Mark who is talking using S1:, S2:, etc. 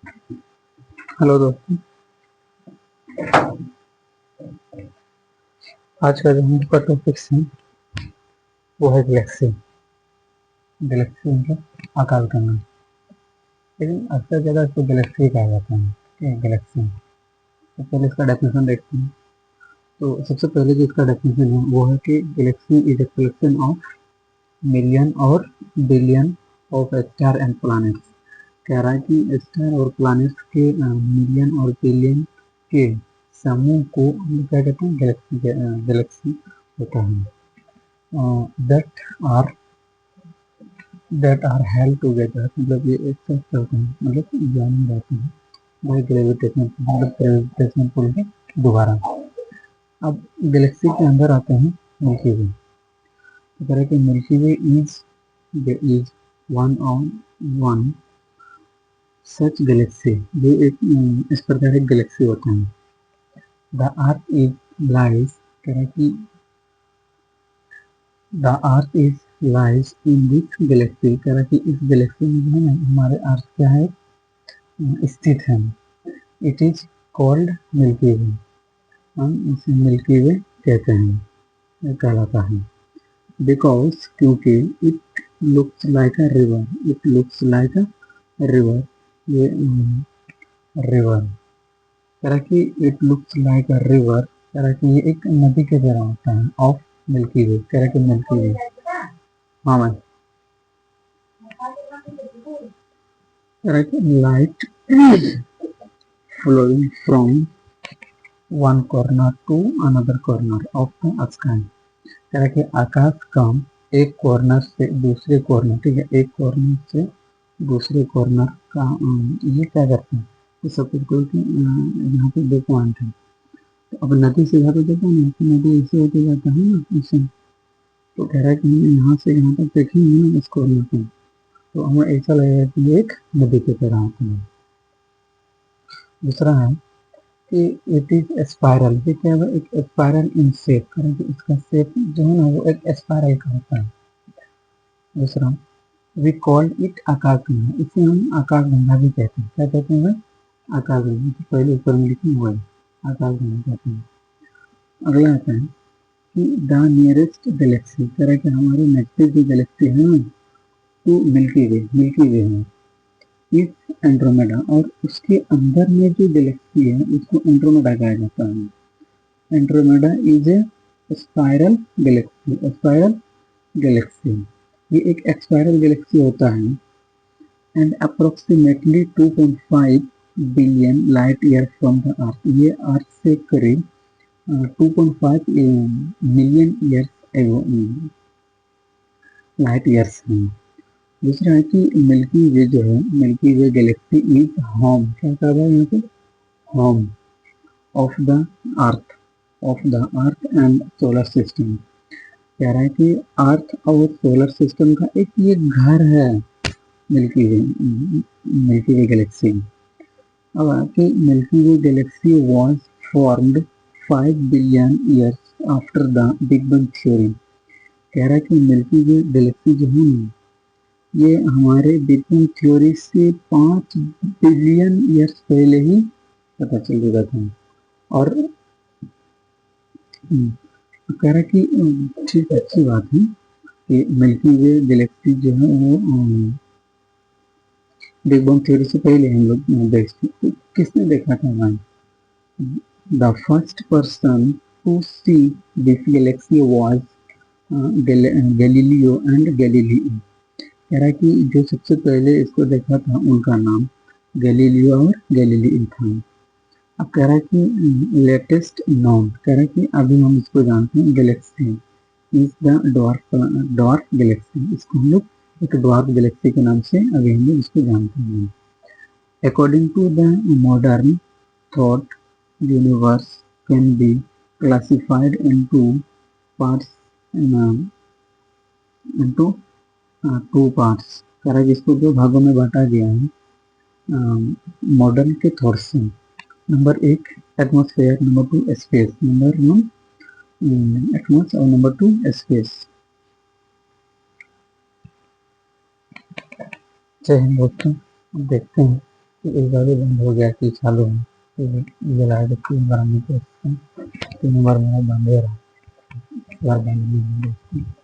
S1: Hello दोस्तों। आज का जो हमारा टॉपिक है वो है गैलेक्सी। गैलेक्सी मतलब आकाश गंगा, लेकिन अक्सर जगह इसको गैलेक्सी कहा जाता है। ठीक है, गैलेक्सी। तो पहले इसका डेफिनेशन देखते हैं। तो सबसे पहले जो इसका डेफिनेशन है वो है कि galaxy is a collection of million और billion of star and planets. कह रहा है कि स्टार और प्लैनेट्स के मिलियन और बिलियन के समूह को हम क्या कहते हैं, गैलेक्सी। गैलेक्सी होता है। That are that are held together, मतलब ये एक साथ चलते हैं, मतलब ज्वाइनिंग रहते हैं बाय ग्रेविटेशनल पुल के दोबारा। अब गैलेक्सी के अंदर आते हैं मिल्की वे। तो कह रहे कि milky way is one on one such Galaxy. ये एक इस प्रकार एक गैलेक्सी होता है। द अर्थ इज लाइज, कह रहे कि the earth is lies in this Galaxy. कह रहा कि इस गैलेक्सी में जो है ना हमारे अर्थ क्या है, स्थित है। इट इज कॉल्ड मिल्की वे। हम इसे मिल्की वे कहते हैं, ये कहलाता है। बिकॉज, क्योंकि it looks like a river. It looks like a river, ये रिवर। कह रहा कि it looks like a river, कह रहा कि ये एक नदी के तरह होता है। ऑफ मिल्की वे, कह रहा कि मिल्की वे। हाँ मैं कह रहा कि light flowing from one corner to another corner of the sky। कह रहा है कि आकाश का एक कॉर्नर से दूसरे कॉर्नर, ठीक है, एक कॉर्नर से दूसरे कॉर्नर का ये क्या करते हैं, तो सपोज करो कि यहाँ पे दो पॉइंट है। तो अब नदी से यहाँ पे देखा ना, तो नदी ऐसे होते जाता है ना ऐसे। तो कह रहा है कि हम यहाँ से यहाँ तक देखेंगे ना इस कॉर्नर पे, तो हमें ऐसा लगेगा कि एक नदी की तरह होता है। दूसरा है कि इट इज स्पायरल। ये क्या है, एक स्पायरल इन शेप। करें कि इसका शेप जो है ना वो एक स्पायरल का होता है। दूसरा, वी कॉल इट आकाशगंगा। इसे हम आकाशगंगा भी कहते हैं। क्या कहते हैं भाई? आकाशगंगा। तो पहले ऊपर में लिखे हुए आकाशगंगा कहते हैं। अगला आता है कि द नियरेस्ट गैलेक्सी। कह रहा है कि हमारे नजदीक जो गैलेक्सी है ना तो मिल्की वे, मिल्की वे है। इस एंड्रोमेडा, और उसके अंदर में जो गैलेक्सी है उसको एंड्रोमेडा कहा जाता है। Andromeda is a spiral Galaxy. Spiral Galaxy, ये एक एक्सपायरल गैलेक्सी होता है। And approximately 2.5 billion light year from the earth. ये अर्थ से करीब 2.5 मिलियन ईयर्स लाइट ईयर्स हैं। दूसरा है कि मिल्की वे जो है, milky way Galaxy is home. क्या कहा है यहाँ पे? Home of the earth, of the earth and solar system. कह रहा है कि अर्थ और सोलर सिस्टम का एक ये घर है मिल्की वे, मिल्की वे गैलेक्सी। अब आके milky way Galaxy was formed 5 billion years after the big bang theory. कह रहा है कि मिल्की वे गैलेक्सी जो है ना ये हमारे बिग बैंग थ्योरी से 5 बिलियन ईयर्स पहले ही पता चल चुका था। और तो कह रहा है कि ठीक, अच्छी बात है कि मिल्की वे गैलेक्सी जो है वो बिग बैंग थ्योरी से पहले हम लोग देखते। तो किसने देखा था भाई? The first person to see this galaxy was Galileo and Galileo. कह रहा है कि जो सबसे पहले इसको देखा था उनका नाम गैलीलियो और गैलीलियो था। अब कह रहा है कि लेटेस्ट नॉन, कह रहा है कि अभी हम इसको जानते हैं Galaxy is the dwarf Galaxy. इसको हम लोग एक डॉर्फ गैलेक्सी के नाम से अभी हम लोग इसको जानते हैं। According to the modern thought, universe can be classified into parts, into two parts. कह रहा है कि इसको दो भागों में बांटा गया है मॉडर्न के थॉट से। नंबर एक atmosphere, number two space. Number one Atmos और नंबर टू स्पेस। जय हिंद दोस्तों। अब देखते हैं कि एक बार भी बंद हो गया कि चालू है, ये लाइट 3 बार हमने टेस्ट किया, 3 बार मेरा बंद हो रहा है, इस बार बंद नहीं होगा।